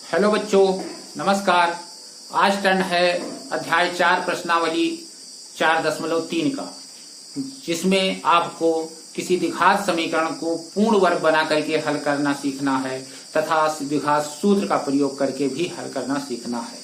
Hello बच्चों, नमस्कार। आज टर्न है अध्याय 4 प्रश्नावली 4.3 का, जिसमें आपको किसी द्विघात समीकरण को पूर्ण वर्ग बना करके हल करना सीखना है तथा द्विघात सूत्र का प्रयोग करके भी हल करना सीखना है।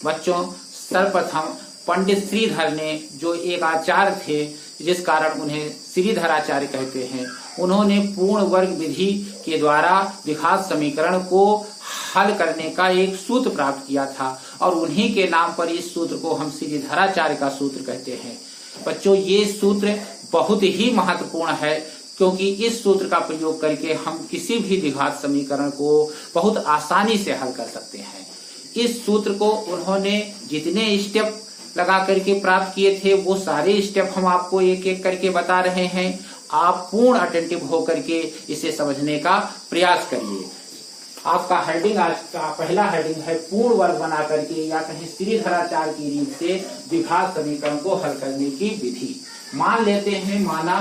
बच्चों, सर्वप्रथम पंडित श्रीधर ने, जो एक आचार्य थे जिस कारण उन्हें श्रीधराचार्य कहते हैं, उन्होंने पूर्ण वर्ग विधि के द्वारा द्विघात समीकरण को हल करने का एक सूत्र प्राप्त किया था और उन्हीं के नाम पर इस सूत्र को हम श्रीधराचार्य का सूत्र कहते हैं। बच्चों, ये सूत्र बहुत ही महत्वपूर्ण है क्योंकि इस सूत्र का प्रयोग करके हम किसी भी द्विघात समीकरण को बहुत आसानी से हल कर सकते हैं। इस सूत्र को उन्होंने जितने स्टेप लगा करके प्राप्त किए थे वो सारे स्टेप हम आपको एक एक करके बता रहे हैं। आप पूर्ण अटेंटिव होकर के इसे समझने का प्रयास करिए। आपका हेडिंग, आज का पहला हेडिंग है पूर्ण वर्ग बना करके या कहीं श्रीधराचार्य की रीत से द्विघात समीकरण को हल करने की विधि। मान लेते हैं, माना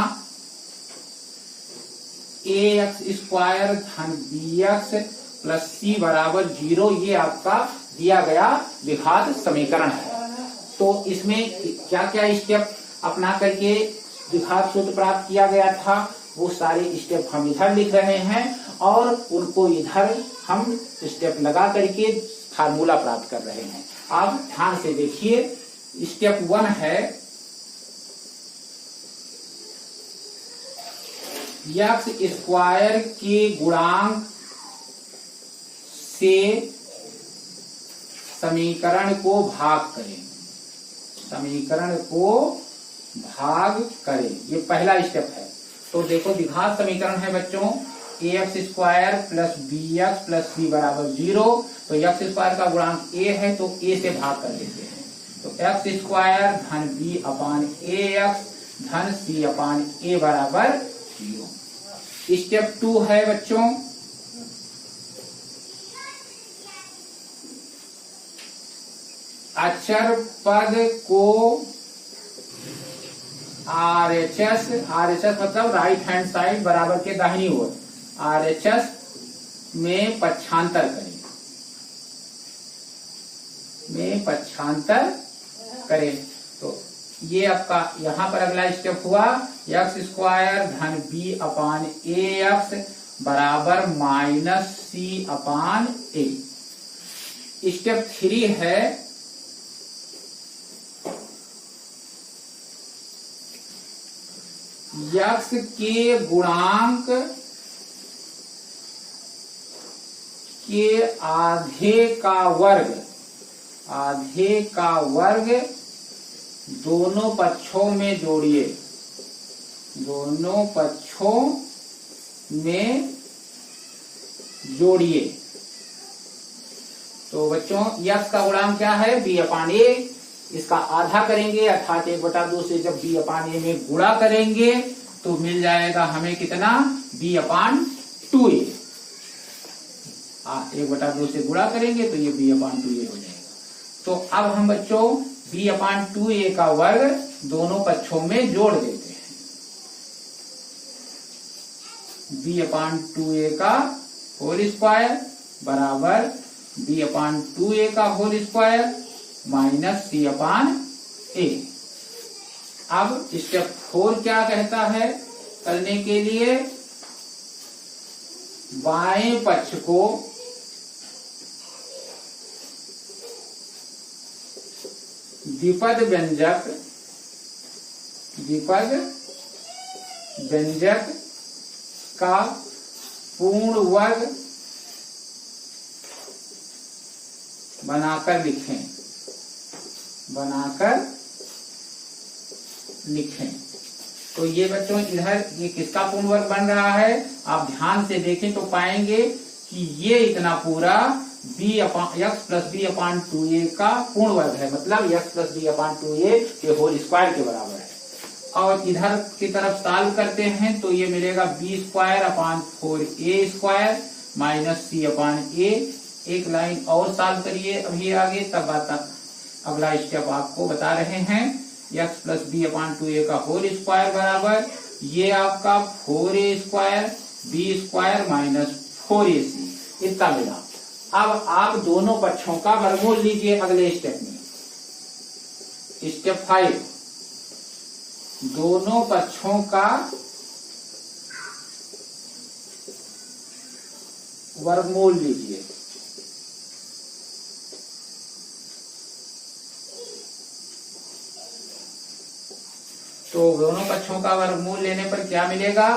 ax² धन bx प्लस c बराबर 0, ये आपका दिया गया द्विघात समीकरण है। तो इसमें क्या क्या स्टेप अपना करके द्विघात सूत्र प्राप्त किया गया था वो सारे स्टेप हम इधर लिख रहे हैं और उनको इधर हम स्टेप लगा करके फार्मूला प्राप्त कर रहे हैं। आप ध्यान से देखिए। स्टेप 1 है x² के गुणांक से समीकरण को भाग करें। समीकरण को भाग करें, ये पहला स्टेप है। तो देखो, द्विघात समीकरण है बच्चों ax² plus bx plus c बराबर 0। तो x² का गुणांक a है तो a से भाग कर देते हैं। तो x² धन b अपान ax धन c अपान a बराबर 0। स्टेप 2 है बच्चों अचर पद को RHS मतलब राइट हैंड साइड बराबर के दाहिनी ओर RHS में पक्षांतर करें। तो ये आपका यहाँ पर अगला स्टेप हुआ x² धन b अपान ax बराबर minus c upon a। Step 3 है x के गुणांक के आधे का वर्ग दोनों पक्षों में जोड़िए। तो बच्चों, x का गुणांक क्या है? b upon a। इसका आधा करेंगे अर्थात 1/2 से जब b अपान a में गुणा करेंगे तो मिल जाएगा हमें कितना? b upon 2a। 1/2 से गुणा करेंगे तो ये b अपान 2a हो जाएगा। तो अब हम बच्चों b अपान 2a का वर्ग दोनों पक्षों में जोड़ देते हैं। b अपान 2a का होल स्क्वायर बराबर b अपान 2a का whole square minus c upon a। अब स्टेप 4 क्या कहता है? करने के लिए बाएं पक्ष को द्विपद व्यंजक का पूर्ण वर्ग बनाकर लिखें। तो ये बच्चों इधर ये किसका पूर्ण वर्ग बन रहा है? आप ध्यान से देखें तो पाएंगे कि ये इतना पूरा x plus b upon 2a का पूर्ण वर्ग है, मतलब x plus b upon 2a के होल स्क्वायर के बराबर है। और इधर की तरफ सॉल्व करते हैं तो ये मिलेगा b² upon 4a² minus c upon a। एक लाइन और सॉल्व करिए अभी आगे, तब अगला स्टेप आपको बता रहे हैं। x plus b upon 2a का होल स्क्वायर बराबर ये आपका 4a² b² माइनस 4ac इतना मिला। अब आप दोनों पक्षों का वर्गमूल लीजिए अगले स्टेप में। स्टेप 5, दोनों पक्षों का वर्गमूल लीजिए। तो दोनों पक्षों का वर्गमूल लेने पर क्या मिलेगा?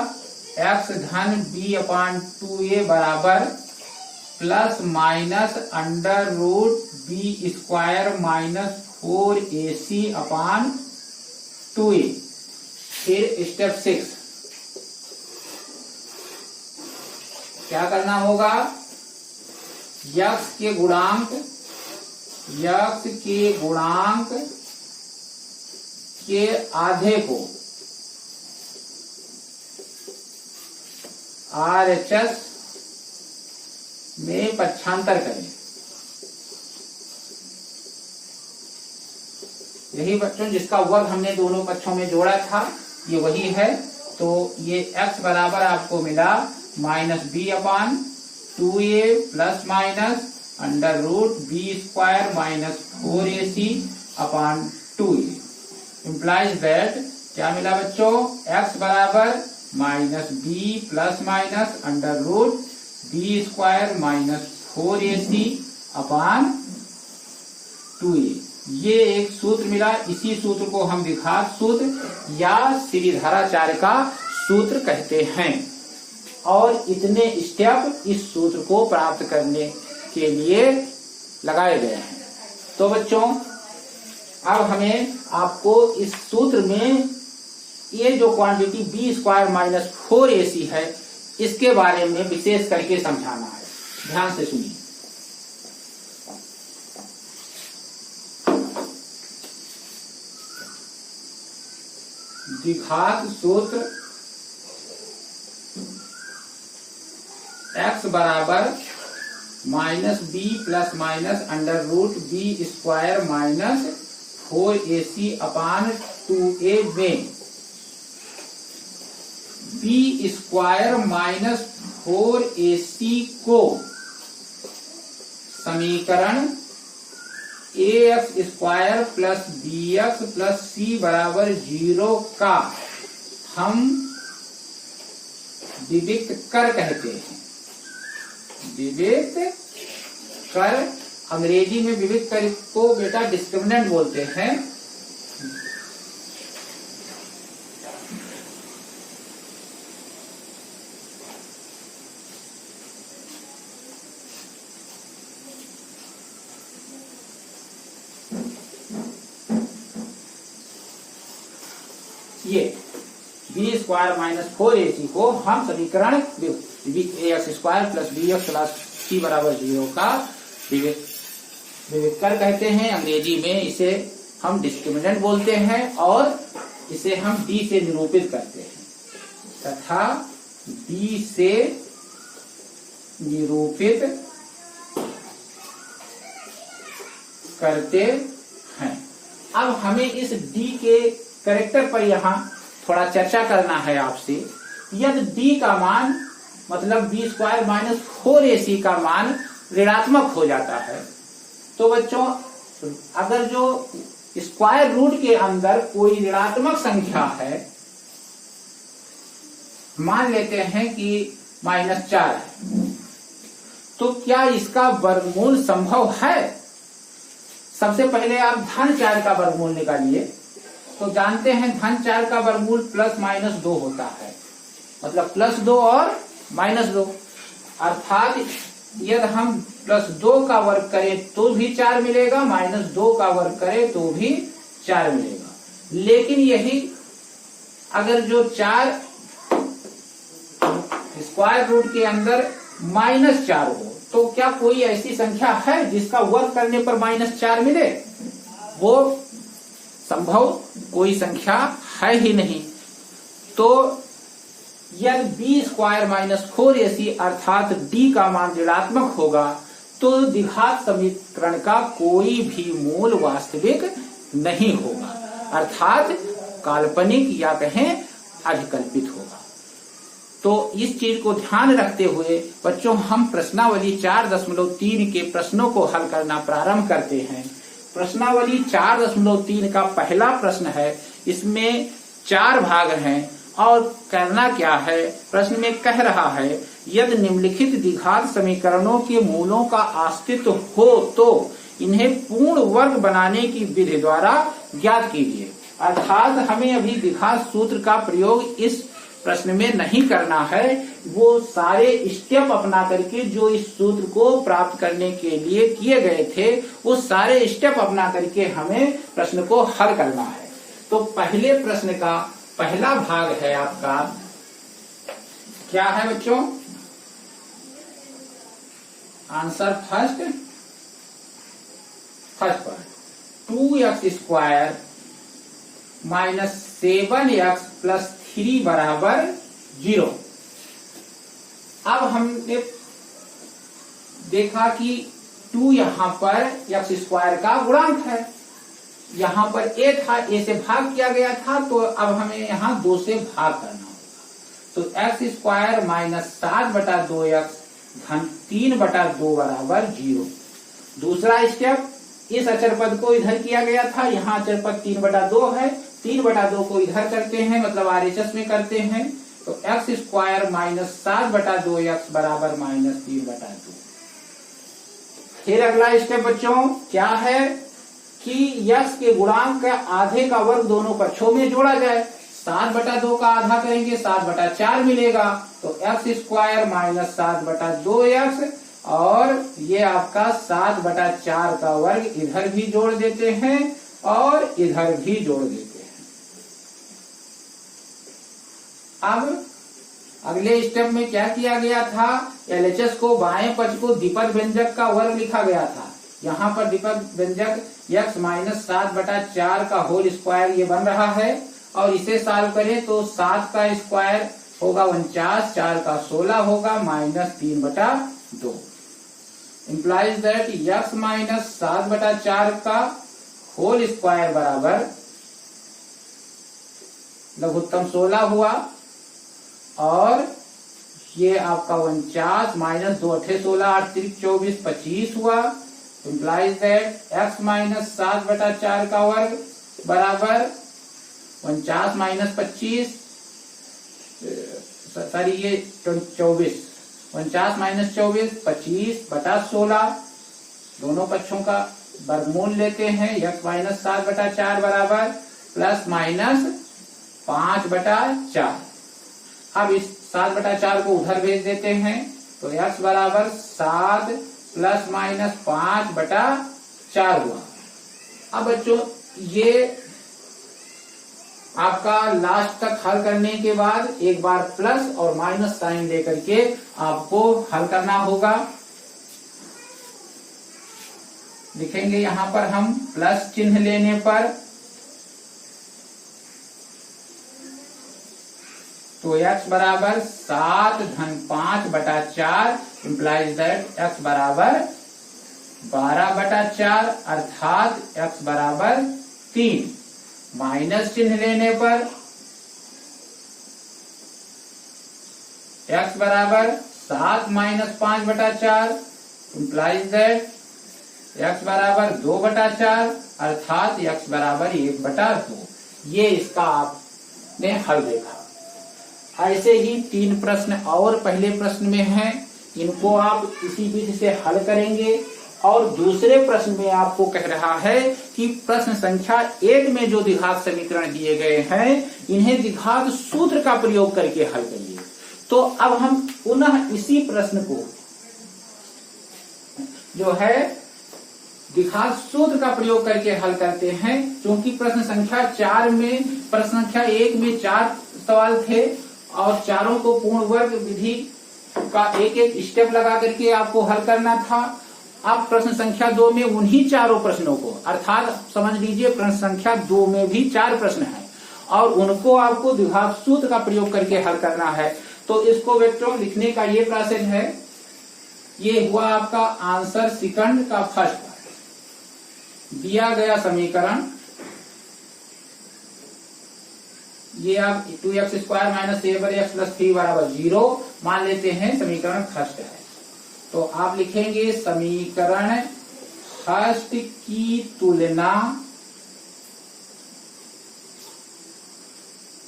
x धन b अपान 2a बराबर plus minus under root B square minus 4ac upon 2a। फिर स्टेप 6 क्या करना होगा? यक्स के गुणांक के आधे को RHS में पक्षांतर करें। यही बच्चों जिसका वर्ग हमने दोनों पक्षों में जोड़ा था, ये वही है। तो ये x बराबर आपको मिला minus B upon 2a plus minus under root B square minus 4ac upon 2a। Implies that क्या मिला बच्चों? x बराबर minus B plus minus under root B square minus 4ac upon 2a। ये एक सूत्र मिला। इसी सूत्र को हम द्विघात सूत्र या श्रीधराचार्य का सूत्र कहते हैं। और इतने स्टेप इस सूत्र को प्राप्त करने के लिए लगाए गए हैं। तो बच्चों अब हमें आपको इस सूत्र में ये जो quantity B square minus 4ac है, इसके बारे में विशेष करके समझाना है। ध्यान से सुनिए। द्विघात सूत्र x बराबर minus B plus minus under root B square minus 4ac upon 2a में बी स्क्वायर माइनस 4ac को समीकरण ax square plus bx plus c बराबर 0 का हम विविक्त कर कहते हैं। विविक्त कर, अंग्रेजी में विविक्त कर को बेटा डिस्क्रिमिनेंट बोलते हैं। ये बी स्क्वायर माइनस 4ac को हम समीकरण ax square plus bx plus c बराबर 0 का विविक्त कर कहते हैं। अंग्रेजी में इसे हम डिस्क्रिमिनेंट बोलते हैं और इसे हम d से निरूपित करते हैं तथा d से निरूपित करते हैं। अब हमें इस d के कैरेक्टर पर यहाँ थोड़ा चर्चा करना है आपसे। यदि d का मान मतलब बी स्क्वायर माइनस 4ac का मान ऋणात्मक हो जाता है, तो बच्चों अगर जो स्क्वायर रूट के अंदर कोई ऋणात्मक संख्या है, मान लेते हैं कि -4 है, तो क्या इसका वर्गमूल संभव है? सबसे पहले आप धन 4 का वर्गमूल निकालिए। तो जानते हैं धन 4 का वर्गमूल प्लस माइनस 2 होता है, मतलब प्लस 2 और माइनस 2। अर्थात यदि हम प्लस 2 का वर्ग करें तो भी 4 मिलेगा, माइनस 2 का वर्ग करें तो भी 4 मिलेगा। लेकिन यही अगर जो 4 स्क्वायर रूट के अंदर -4 हो, तो क्या कोई ऐसी संख्या है जिसका वर्ग करने पर -4 मिले? वो संभव कोई संख्या है ही नहीं। तो यदि बी स्क्वायर माइनस 4ac अर्थात d का मान ऋणात्मक होगा, तो द्विघात समीकरण का कोई भी मूल वास्तविक नहीं होगा, अर्थात काल्पनिक या कहें अधिकल्पित होगा। तो इस चीज को ध्यान रखते हुए बच्चों हम प्रश्नावली 4.3 के प्रश्नों को हल करना प्रारंभ करते हैं। प्रश्नावली 4.3 का पहला प्रश्न है। इसमें 4 भाग हैं और करना क्या है, प्रश्न में कह रहा है यदि निम्नलिखित द्विघात समीकरणों के मूलों का अस्तित्व हो तो इन्हें पूर्ण वर्ग बनाने की विधि द्वारा ज्ञात कीजिए। अर्थात हमें अभी द्विघात सूत्र का प्रयोग इस प्रश्न में नहीं करना है, वो सारे स्टेप अपना करके जो इस सूत्र को प्राप्त करने के लिए किए गए थे वो सारे स्टेप अपना करके हमें प्रश्न को हल करना है। तो पहले प्रश्न का पहला भाग है आपका, क्या है बच्चों? आंसर फर्स्ट पर 2x² माइनस 7x प्लस 3 बराबर 0। अब हमने देखा कि 2 यहाँ पर x² का गुणांक है, यहाँ पर a था, a से भाग किया गया था, तो अब हमें यहाँ 2 से भाग करना होगा। तो x² माइनस 7/2x धन 3/2 बराबर 0। दूसरा स्टेप, इस अचर पद को इधर किया गया था, यहाँ अचर पद 3/2 है, 3/2 को इधर करते हैं मतलब RHS में करते हैं, तो x² माइनस 7/2x बराबर माइनस 3/2। फिर अगला स्टेप बच्चों क्या है कि x के गुणांक का आधे का वर्ग दोनों पक्षों में जोड़ा जाए। 7/2 का आधा करेंगे 7/4 मिलेगा, तो x² माइनस 7/2x और ये आपका 7/4 का वर्ग इधर भी जोड़ देते हैं और इधर भी जोड़ देते हैं। अब अगले स्टेप में क्या किया गया था, LHS को बाएं पक्ष को द्विपद व्यंजक का वर्ग लिखा गया था। यहाँ पर द्विपद व्यंजक x माइनस 7/4 का होल स्क्वायर ये बन रहा है और इसे सॉल्व करें तो 7 का स्क्वायर होगा 49, 4 का 16 होगा minus 3/2। implies that x minus 7/4 का होल स्क्वायर बराबर लघुत्तम 16 हुआ और ये आपका 49 माइनस 2 8 16 8 3 24 25 हुआ। implies that x माइनस 7/4 का वर्ग बराबर 49 माइनस 25 सॉरी ये 24 49 माइनस 24 25/16 दोनों पक्षों का वर्गमूल लेते हैं। x माइनस 7/4 बराबर प्लस माइनस 5/4। अब इस 7/4 को उधर भेज देते हैं तो x बराबर 7 प्लस माइनस 5/4 हुआ। अब बच्चों ये आपका लास्ट तक हल करने के बाद एक बार प्लस और माइनस साइन लेकर के आपको हल करना होगा। लिखेंगे यहां पर हम प्लस चिन्ह लेने पर तो x बराबर 7 धन 5/4 implies that x बराबर 12/4 अर्थात x बराबर 3। माइनस चिन्ह लेने पर x बराबर 7 माइनस 5/4 implies that x बराबर 2/4 अर्थात x बराबर 1/2। ये इसका आपने हल देखा। ऐसे ही 3 प्रश्न और पहले प्रश्न में हैं, इनको आप इसी विधि से हल करेंगे। और दूसरे प्रश्न में आपको कह रहा है कि प्रश्न संख्या 1 में जो द्विघात समीकरण दिए गए हैं इन्हें द्विघात सूत्र का प्रयोग करके हल करिए। तो अब हम पुनः इसी प्रश्न को जो है द्विघात सूत्र का प्रयोग करके हल करते हैं। क्योंकि प्रश्न संख्या 4 में प्रश्न संख्या 1 में 4 सवाल थे और चारों को पूर्ण वर्ग विधि का एक एक स्टेप लगा करके आपको हल करना था। अब प्रश्न संख्या 2 में उन्हीं चारों प्रश्नों को अर्थात समझ लीजिए प्रश्न संख्या 2 में भी 4 प्रश्न हैं और उनको आपको द्विघात सूत्र का प्रयोग करके हल करना है। तो इसको बच्चों लिखने का ये प्रोसेस है। ये हुआ आपका आंसर सेकंड का फर्स्ट पार्ट। दिया गया समीकरण ये आप 2x square minus a/x plus 3 बराबर 0 मान लेते हैं, समीकरण फर्स्ट है। तो आप लिखेंगे समीकरण फर्स्ट की तुलना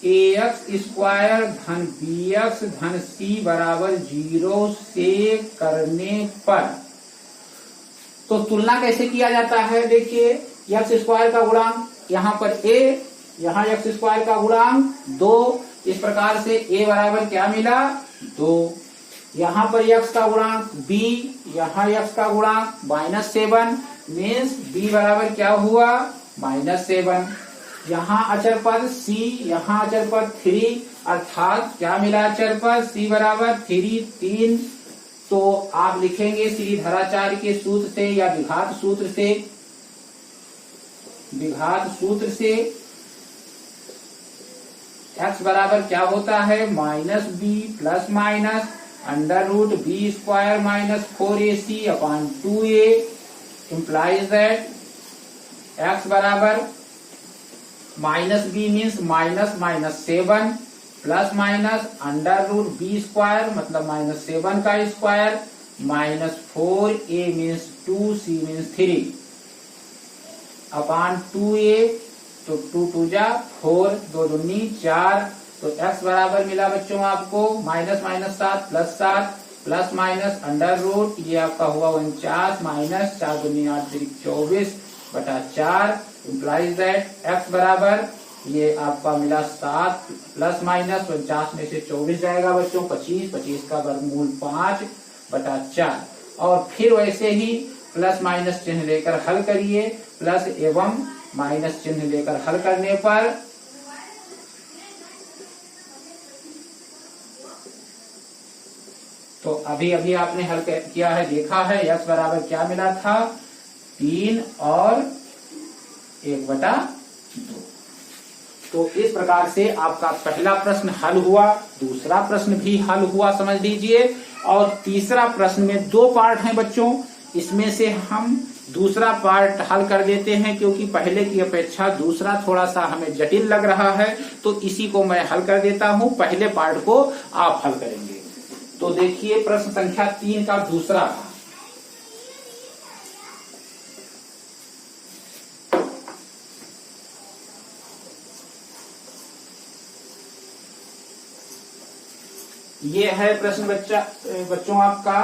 ax स्क्वायर धन bx धन c बराबर 0 से करने पर, तो तुलना कैसे किया जाता है? देखिए, एक्स स्क्वायर का गुणांक यहाँ पर a, यहाँ एक्स स्क्वायर का गुणांक 2, इस प्रकार से a बराबर क्या मिला? 2। यहाँ पर x का गुणांक b, यहाँ x का गुणांक -7, मीन्स b बराबर क्या हुआ? -7। यहाँ अचर पद c, यहाँ अचर पद 3, अर्थात क्या मिला अचर पद? c बराबर 3। तो आप लिखेंगे श्रीधराचार्य के सूत्र से या द्विघात सूत्र से x बराबर क्या होता है? -b plus minus √b square minus 4ac upon 2a implies that x बराबर -b means -7 plus minus √b square मतलब -7 का square minus 4a means 2c means 3 upon 2a, तो 2 2 जा 4, 2 दूनी 4। तो x बराबर मिला बच्चों आपको -7 प्लस 7 प्लस माइनस √ ये आपका हुआ 49 माइनस 4 दूनी 8 24 बटा 4 इम्प्लाइज दैट x बराबर ये आपका मिला 7 प्लस माइनस 49 में से 24 जाएगा बच्चों 25 का वर्गमूल 5 बटा 4। और फिर वैसे ही प्लस माइनस चिन्ह लेकर हल करिए, प्लस एवं माइनस चिन्ह लेकर हल करने पर तो अभी आपने हल किया है, देखा है x बराबर क्या मिला था? 3 और 1/2। तो इस प्रकार से आपका पहला प्रश्न हल हुआ, दूसरा प्रश्न भी हल हुआ समझ लीजिए। और तीसरा प्रश्न में 2 पार्ट हैं बच्चों, इसमें से हम दूसरा पार्ट हल कर देते हैं क्योंकि पहले की अपेक्षा दूसरा थोड़ा सा हमें जटिल लग रहा है, तो इसी को मैं हल कर देता हूं, पहले पार्ट को आप हल करेंगे। तो देखिए प्रश्न संख्या 3 का दूसरा भाग। ये है प्रश्न बच्चों आपका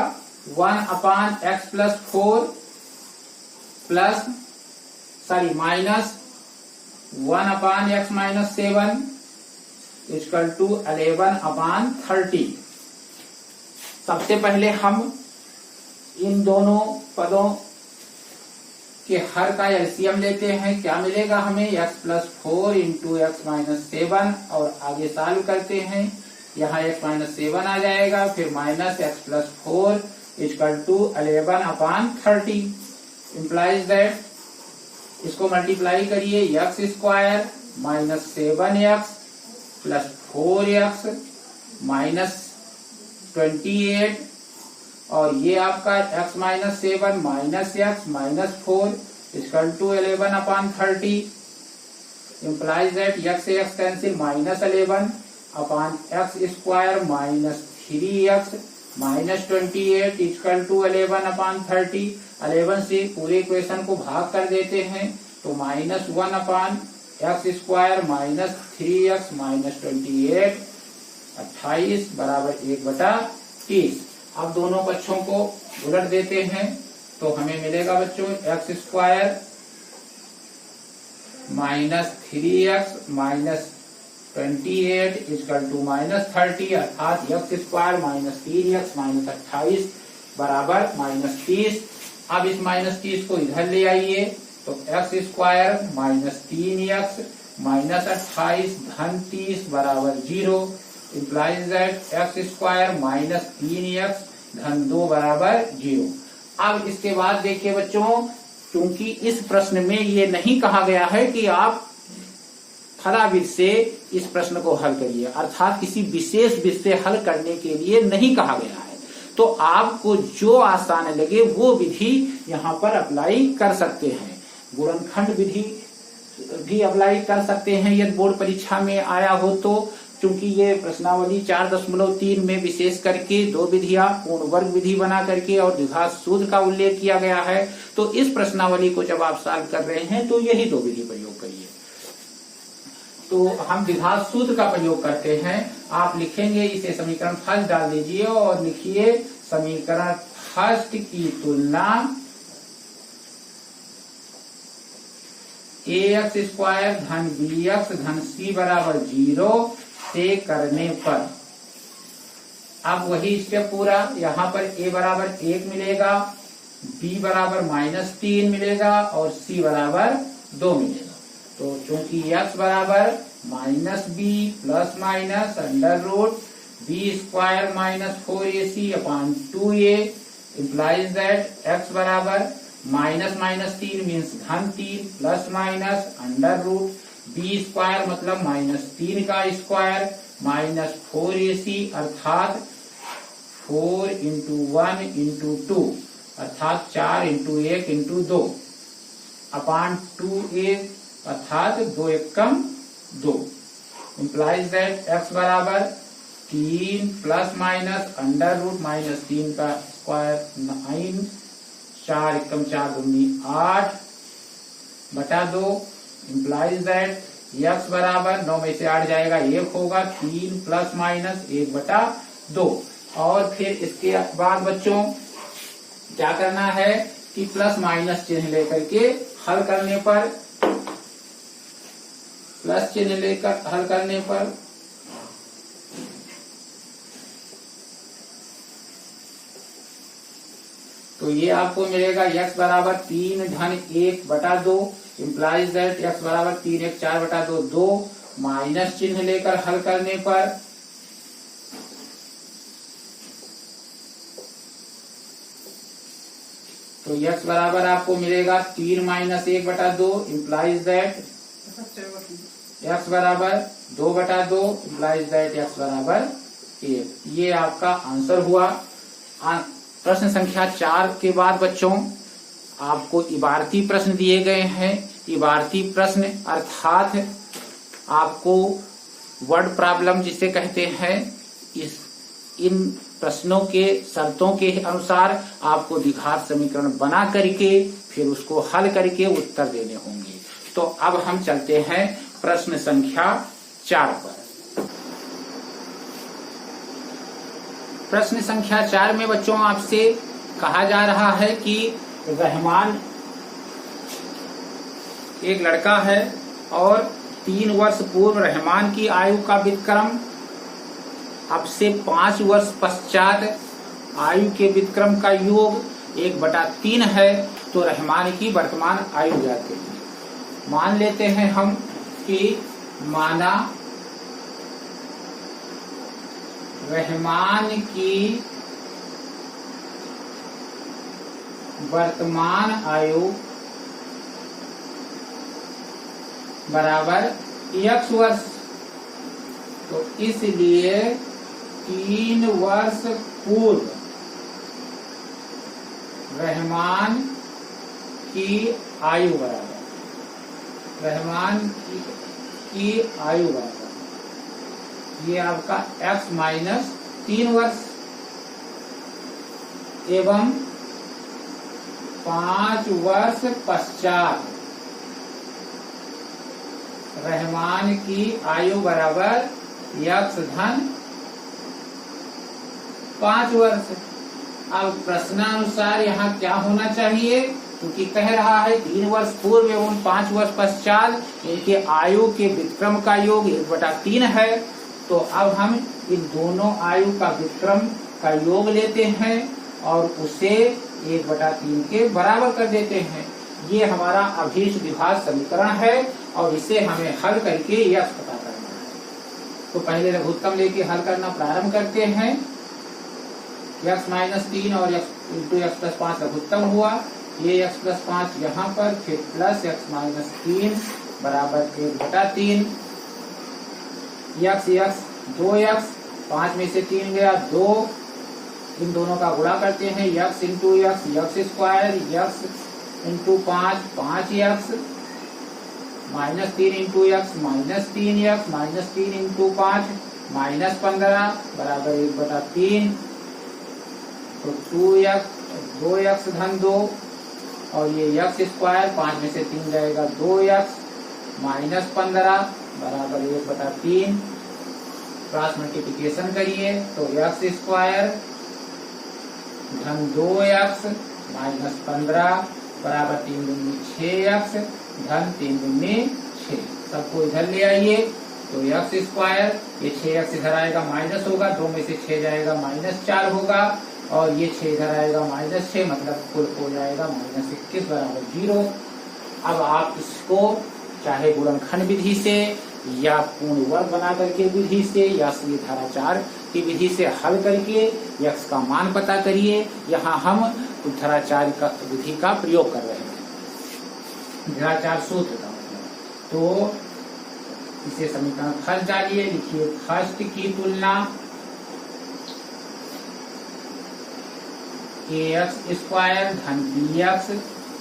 1/x प्लस 4 plus minus 1/x minus 7 equal to 11/30। सबसे पहले हम इन दोनों पदों के हर का एलसीएम लेते हैं। क्या मिलेगा हमें? x plus 4 into x minus 7 और आगे सॉल्व करते हैं, यहाँ x माइनस 7 आ जाएगा, फिर minus x plus 4 equal to 11/30 implies that, इसको मल्टीप्लाई करिए, x स्क्वायर minus 7x plus 4x minus 28 और ये आपका x minus 7 minus x minus 4 equal to 11/30 implies that x से x cancel minus 11 upon x square minus 3x minus 28 equal to 11/30। 11 से पूरे equation को भाग कर देते हैं तो minus 1/x square minus 3x minus 28 28 बराबर 1/30। अब दोनों पक्षों को उलट देते हैं तो हमें मिलेगा बच्चों x square minus 3x minus 28 equal to minus 30 अर्थात x square minus 3x minus 28 बराबर माइनस 30। अब इस माइनस 30 को इधर ले आइए तो x square minus 3x minus 28 धन 30 बराबर 0 implies that x square minus 3x धन 2 बराबर 0। अब इसके बाद देखिए बच्चों, क्योंकि इस प्रश्न में ये नहीं कहा गया है कि आप फलाविध से इस प्रश्न को हल करिए, अर्थात किसी विशेष विधि से हल करने के लिए नहीं कहा गया है, तो आपको जो आसान लगे वो विधि यहाँ पर अप्लाई कर सकते हैं। गुणनखंड विधि भी अप्लाई कर सकते हैं यदि बोर्ड परीक्षा में आया हो तो, क्योंकि ये प्रश्नावली 4.3 में विशेष करके दो विधियां पूर्ण वर्ग विधि बना करके और द्विघात सूत्र का उल्लेख किया गया है। तो इस प्रश्नावली को जब आप सॉल्व कर रहे हैं तो यही दो विधि प्रयोग करिए। तो हम द्विघात सूत्र का प्रयोग करते हैं। आप लिखेंगे, इसे समीकरण फर्स्ट डाल दीजिए और लिखिए समीकरण फर्स्ट की तुलना ax स्क्वायर धन bx धन c बराबर 0 से करने पर, अब वही स्टेप पूरा, यहाँ पर a बराबर 1 मिलेगा, b बराबर -3 मिलेगा और c बराबर 2 मिलेगा। तो चूंकि x बराबर -b plus minus under root b square -4ac upon 2a implies that x बराबर -3 मीन्स धन 3 plus minus under root b square मतलब -3 का स्क्वायर -4ac अर्थात 4 इंटू 1 इंटू 2 अर्थात 4 इंटू 1 इंटू 2 अपॉन 2a अर्थात 2 एकम 2 इम्प्लाइज दैट x बराबर 3 plus minus under root -3 का square 9 4 एकम 4 दूनी 8 बटा 2 इम्प्लाइज दैट x बराबर 9 में से 8 जाएगा 1 होगा 3 प्लस माइनस 1 बटा 2। और फिर इसके बाद बच्चों क्या करना है कि प्लस माइनस चिन्ह लेकर के हल करने पर, प्लस चिन्ह लेकर हल करने पर तो ये आपको मिलेगा x बराबर 3 धन 1 बटा 2 इम्प्लाइज दैट x बराबर 3 1 4 बटा 2 2 माइनस चिन्ह लेकर हल करने पर तो x बराबर आपको मिलेगा 3 माइनस 1 बटा 2 इम्प्लाइज दैट x बराबर 2 बटा 2 इम्प्लाइज दैट x बराबर 1। ये आपका आंसर हुआ। प्रश्न संख्या 4 के बाद बच्चों आपको इबारती प्रश्न दिए गए हैं। इबारती प्रश्न अर्थात आपको वर्ड प्रॉब्लम जिसे कहते हैं, इन प्रश्नों के शर्तों के अनुसार आपको द्विघात समीकरण बना करके फिर उसको हल करके उत्तर देने होंगे। तो अब हम चलते हैं प्रश्न संख्या 4 पर। प्रश्न संख्या 4 में बच्चों आपसे कहा जा रहा है कि रहमान एक लड़का है और 3 वर्ष पूर्व रहमान की आयु का विक्रम अब से 5 वर्ष पश्चात आयु के विक्रम का योग 1/3 है। तो रहमान की वर्तमान आयु ज्ञात करिए। मान लेते हैं हम कि माना रहमान की वर्तमान आयु बराबर x वर्ष, तो इसलिए 3 वर्ष पूर्व रहमान की आयु बराबर, रहमान की आयु बराबर ये आपका x माइनस 3 वर्ष एवं 5 वर्ष पश्चात रहमान की आयु बराबर x धन 5 वर्ष। अब प्रश्नानुसार यहाँ क्या होना चाहिए, क्योंकि कह रहा है 3 वर्ष पूर्व एवं 5 वर्ष पश्चात इनके आयु के विक्रम का योग 1/3 है। तो अब हम इन दोनों आयु का विक्रम का योग लेते हैं और उसे 1/3 के बराबर कर देते हैं। ये हमारा अभीष्ट द्विघात समीकरण है और इसे हमें हल करके x पता करना है। तो पहले लघुत्तम लेके हल करना प्रारंभ करते हैं। x माइनस 3 और x इंटू एक्स प्लस 5 लघुत्तम हुआ, ये x प्लस 5 यहाँ पर, फिर प्लस x माइनस 3 बराबर 1/3 x 2x 5 में से 3 गया 2, इन दोनों का गुणा करते हैं x into x square, x into 5 5x -3 into x -3x -3 into 5 -15 बराबर 1/3। तो 2x धन 2 और ये x स्क्वायर 5 में से 3 जाएगा 2x -15 बराबर 1/3। क्रॉस मल्टीप्लिकेशन करिए तो x स्क्वायर धन 2x -15 बराबर 3 दूनी 6x धन 3 दूनी 6। सबको इधर ले आइए तो x स्क्वायर ये 6x इधर आएगा माइनस होगा, 2 में से 6 जाएगा -4 होगा और ये 6 इधर आएगा -6 मतलब कुल हो जाएगा -21 बराबर 0। अब आप इसको चाहे गुणनखंड विधि से या पूर्ण वर्ग बना करके विधि से या सीधे धाराचार की विधि से हल करके x का मान पता करिए। यहाँ हम धाराचार का विधि का प्रयोग कर रहे हैं, धाराचार सूत्र का। तो इसे समीकरण फर्स्ट डालिए, लिखिए फर्स्ट की तुलना ax स्क्वायर धन bx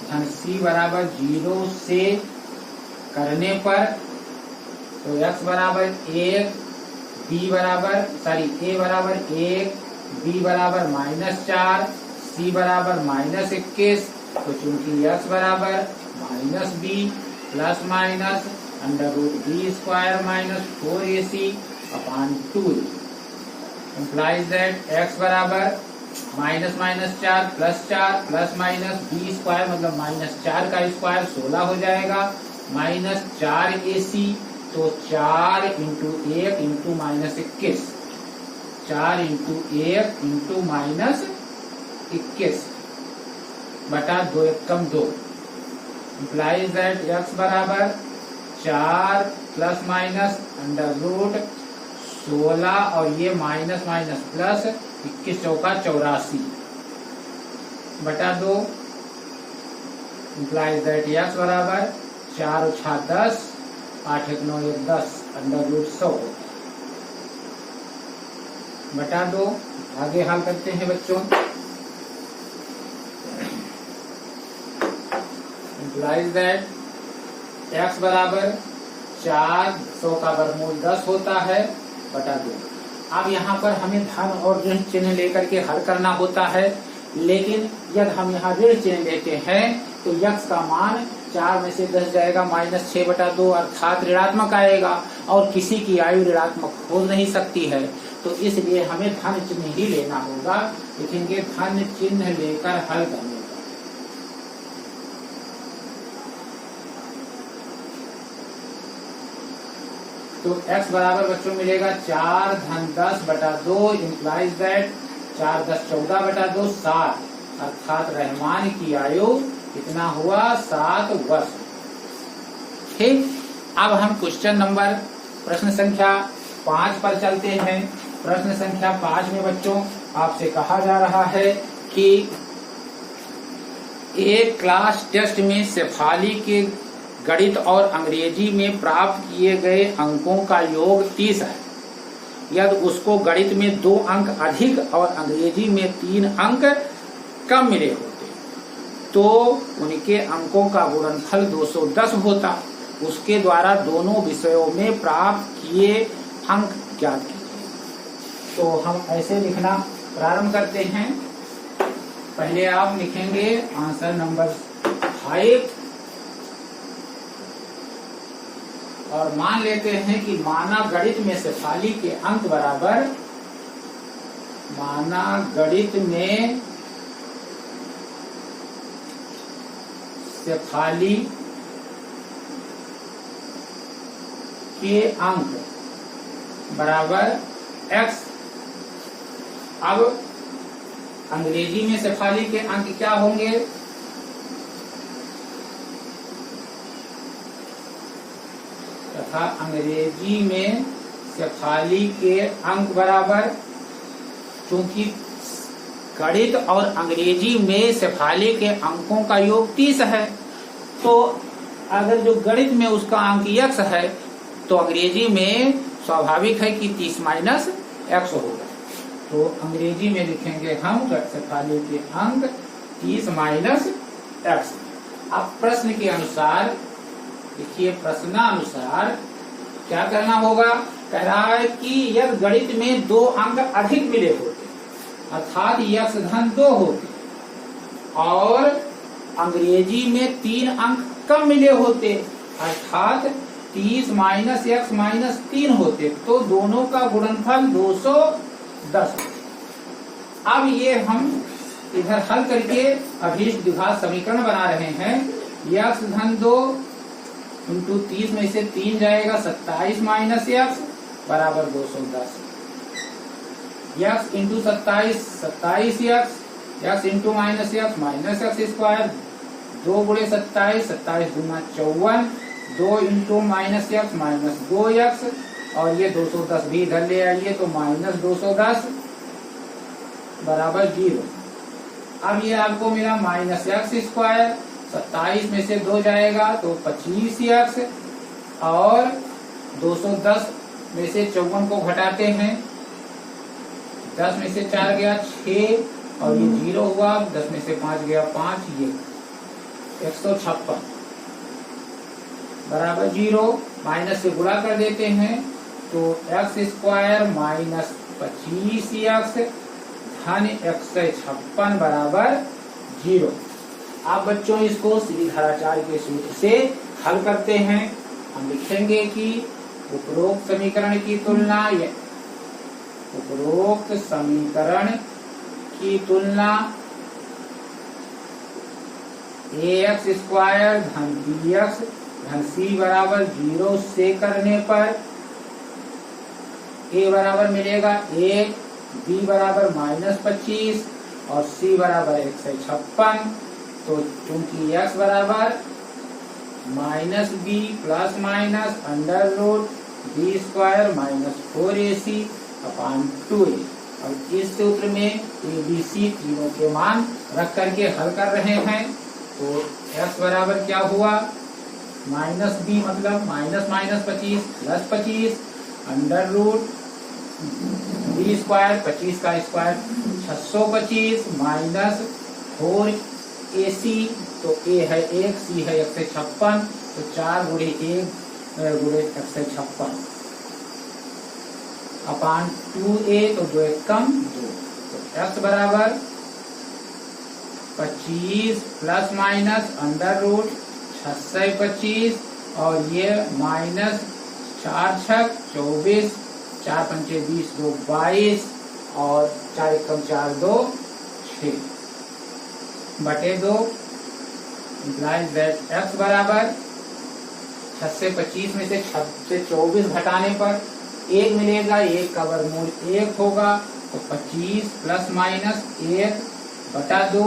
धन c बराबर 0 से करने पर तो x बराबर 1 a बराबर 1 b बराबर -4 c बराबर -21। तो चूंकि x बराबर -b plus minus √b square -4ac upon 2 implies that x बराबर -4 प्लस माइनस b स्क्वायर मतलब -4 का स्क्वायर 16 हो जाएगा -4ac। तो 4 इंटू 1 इंटू -21 4 इंटू 1 इंटू -21 बटा 2 एकम 2 implies that x बराबर 4 प्लस माइनस √16 और ये माइनस प्लस 21 चौका 84 बटा 2 implies that x बराबर 4 और 6 10 8 1 9 1 10 √100 बटा 2। आगे हल करते हैं बच्चों। implies that x बराबर 4 100 का वर्गमूल 10 होता है बटा 2। अब यहाँ पर हमें धन और ऋण चिन्ह लेकर के हल करना होता है, लेकिन यदि हम यहाँ ऋण चिन्ह लेते हैं तो x का मान 4 में से 10 जाएगा -6 बटा 2 अर्थात ऋणात्मक आएगा और किसी की आयु ऋणात्मक हो नहीं सकती है। तो इसलिए हमें धन चिन्ह ही लेना होगा। लिखेंगे धन चिन्ह लेकर हल करने का। तो x बराबर बच्चों मिलेगा 4 धन 10 बटा 2 implies that 4 10 14 बटा 2 7 अर्थात रहमान की आयु कितना हुआ 7 वर्ष। ठीक, अब हम क्वेश्चन नंबर प्रश्न संख्या 5 पर चलते हैं। प्रश्न संख्या 5 में बच्चों आपसे कहा जा रहा है कि एक क्लास टेस्ट में शेफाली के गणित और अंग्रेजी में प्राप्त किए गए अंकों का योग 30 है। यदि उसको गणित में 2 अंक अधिक और अंग्रेजी में 3 अंक कम मिले होते तो उनके अंकों का गुणनफल 210 होता। उसके द्वारा दोनों विषयों में प्राप्त किए अंक ज्ञात कीजिए। तो हम ऐसे लिखना प्रारंभ करते हैं। पहले आप लिखेंगे आंसर नंबर 5 और मान लेते हैं कि माना गणित में शेफाली के अंक बराबर शेफाली के अंक बराबर x। अब अंग्रेजी में शेफाली के अंक क्या होंगे? तथा अंग्रेजी में शेफाली के अंक बराबर, चूंकि गणित और अंग्रेजी में शेफाली के अंकों का योग 30 है, तो अगर जो गणित में उसका अंक x है तो अंग्रेजी में स्वाभाविक है कि 30 माइनस x होगा। तो अंग्रेजी में लिखेंगे हम शेफाली के अंक 30 माइनस x। अब प्रश्न के अनुसार देखिए प्रश्नानुसार क्या करना होगा। कह रहा है कि यदि गणित में 2 अंक अधिक मिले होते, अर्थात यक्स धन 2 होते, और अंग्रेजी में 3 अंक कम मिले होते, अर्थात 30 माइनस एक्स माइनस 3 होते, तो दोनों का गुणनफल 210। अब ये हम इधर हल करके अभीष्ट द्विघात समीकरण बना रहे हैं। एक्स धन 2 इंटू 30 में से 3 जाएगा, 27 माइनस एक्स बराबर 210। X into 27 27 x into minus x square, 2 गुणे 27 27 दूना 54, 2 इंटू माइनस एक्स 2x, और ये 210 भी इधर ले आइए तो माइनस 210 बराबर 0। अब ये आपको मिला माइनस एक्स स्क्वायर, 27 में से 2 जाएगा तो 25x, और 210 में से 54 को घटाते हैं, 10 में से 4 गया 6, और ये 0 हुआ, 10 में से 5 गया 5, ये 156 बराबर 0। माइनस से गुणा कर देते हैं तो एक्स स्क्वायर माइनस 25x धन 156 बराबर 0। आप बच्चों इसको श्रीधराचार्य के सूत्र से हल करते हैं। हम लिखेंगे कि उपरोक्त समीकरण की तुलना ax स्क्वायर धन bx धन c बराबर 0 से करने पर a बराबर मिलेगा 1, b बराबर माइनस 25 और c बराबर 156। तो चूंकि x बराबर minus B plus minus under root B square minus 4ac upon 2a, और इस सूत्र में ए बी सी तीनों के मान रख करके हल कर रहे हैं। तो x बराबर क्या हुआ, माइनस बी मतलब minus 25 plus 25 under root B square 25 का स्क्वायर 625 माइनस 4ac, तो a है 1, c है 156, तो 4 गुणे 1 गुणे 156 अपान 2a, तो 2 कम 2, तो x बराबर 25 प्लस माइनस अंडर रूट 625, और ये माइनस 4 छक 24, 4 पंचे 20, 2 22, और 4 कम 4 2 6 बटे 2, इम्प्लाइज दैट x बराबर 6 से 25 में से 6 से 24 घटाने पर 1 मिलेगा, 1 का वर्गमूल 1 होगा, तो 25 प्लस माइनस 1 बटा 2,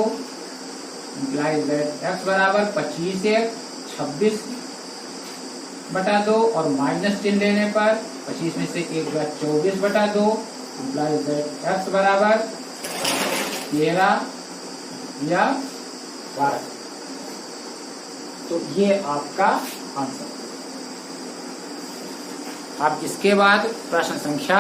इम्प्लाइज दैट x बराबर 25 1 26 बटा 2, और माइनस चिन्ह लेने पर 25 में से 1 गया 24 बटा 2, इम्प्लाइज दैट x बराबर 13 या 12। तो ये आपका आंसर। अब इसके बाद प्रश्न संख्या